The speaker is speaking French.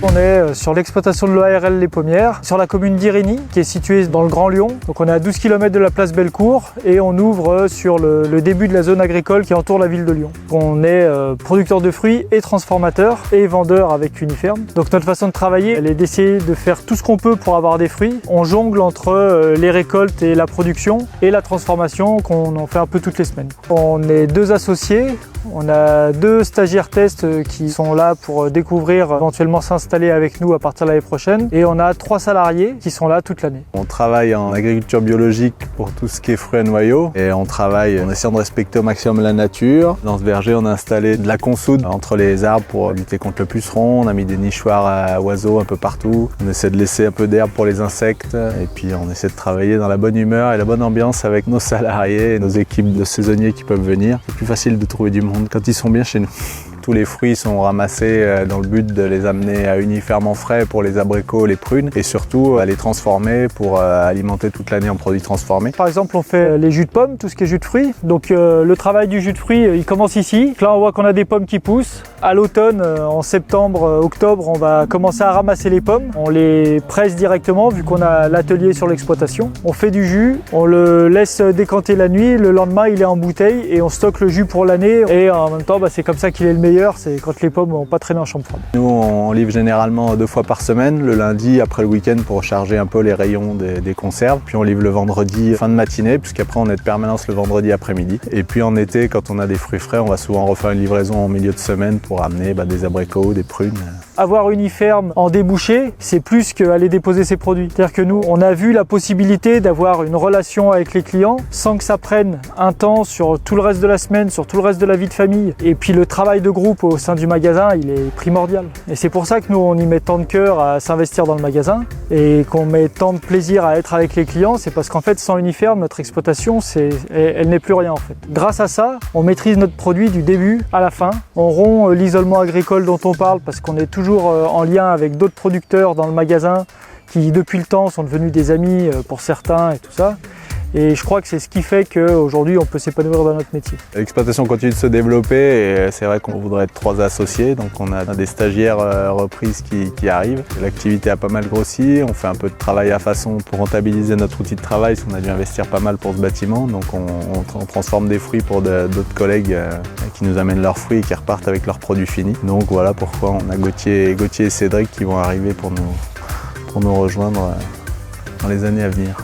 On est sur l'exploitation de l'OARL Les Pommières, sur la commune d'Irigny, qui est située dans le Grand Lyon. Donc on est à 12 km de la place Bellecour et on ouvre sur le début de la zone agricole qui entoure la ville de Lyon. On est producteur de fruits et transformateur et vendeur avec Uniferm. Donc notre façon de travailler, elle est d'essayer de faire tout ce qu'on peut pour avoir des fruits. On jongle entre les récoltes et la production et la transformation qu'on en fait un peu toutes les semaines. On est 2 associés. On a 2 stagiaires tests qui sont là pour découvrir, éventuellement s'installer avec nous à partir de l'année prochaine. Et on a 3 salariés qui sont là toute l'année. On travaille en agriculture biologique pour tout ce qui est fruits et noyaux. Et on travaille en essayant de respecter au maximum la nature. Dans ce verger, on a installé de la consoude entre les arbres pour lutter contre le puceron. On a mis des nichoirs à oiseaux un peu partout. On essaie de laisser un peu d'herbe pour les insectes. Et puis on essaie de travailler dans la bonne humeur et la bonne ambiance avec nos salariés et nos équipes de saisonniers qui peuvent venir. C'est plus facile de trouver du monde quand ils sont bien chez nous. Tous les fruits sont ramassés dans le but de les amener à Uniferm en frais pour les abricots, les prunes et surtout à les transformer pour alimenter toute l'année en produits transformés. Par exemple, on fait les jus de pommes, tout ce qui est jus de fruits. Donc le travail du jus de fruits, il commence ici. Là, on voit qu'on a des pommes qui poussent. À l'automne, en septembre, octobre, on va commencer à ramasser les pommes. On les presse directement vu qu'on a l'atelier sur l'exploitation. On fait du jus, on le laisse décanter la nuit. Le lendemain, il est en bouteille et on stocke le jus pour l'année. Et en même temps, c'est comme ça qu'il est le meilleur. C'est quand les pommes n'ont pas traîné en chambre froide. Nous, on livre généralement 2 fois par semaine, le lundi après le week-end pour charger un peu les rayons des conserves. Puis on livre le vendredi fin de matinée, puisqu'après on est de permanence le vendredi après-midi. Et puis en été, quand on a des fruits frais, on va souvent refaire une livraison en milieu de semaine pour amener des abricots, des prunes. Avoir Uniferm en débouché, c'est plus qu'aller déposer ses produits. C'est-à-dire que nous, on a vu la possibilité d'avoir une relation avec les clients sans que ça prenne un temps sur tout le reste de la semaine, sur tout le reste de la vie de famille. Et puis le travail de groupe au sein du magasin, il est primordial. Et c'est pour ça que nous, on y met tant de cœur à s'investir dans le magasin et qu'on met tant de plaisir à être avec les clients. C'est parce qu'en fait, sans Uniferm, notre exploitation, elle n'est plus rien en fait. Grâce à ça, on maîtrise notre produit du début à la fin. On rompt l'isolement agricole dont on parle parce qu'on est toujours en lien avec d'autres producteurs dans le magasin qui, depuis le temps, sont devenus des amis pour certains et tout ça. Et je crois que c'est ce qui fait qu'aujourd'hui, on peut s'épanouir dans notre métier. L'exploitation continue de se développer et c'est vrai qu'on voudrait être 3 associés. Donc on a des stagiaires reprises qui arrivent. L'activité a pas mal grossi. On fait un peu de travail à façon pour rentabiliser notre outil de travail. On a dû investir pas mal pour ce bâtiment. Donc on transforme des fruits pour d'autres collègues qui nous amènent leurs fruits et qui repartent avec leurs produits finis. Donc voilà pourquoi on a Gauthier et Cédric qui vont arriver pour nous rejoindre dans les années à venir.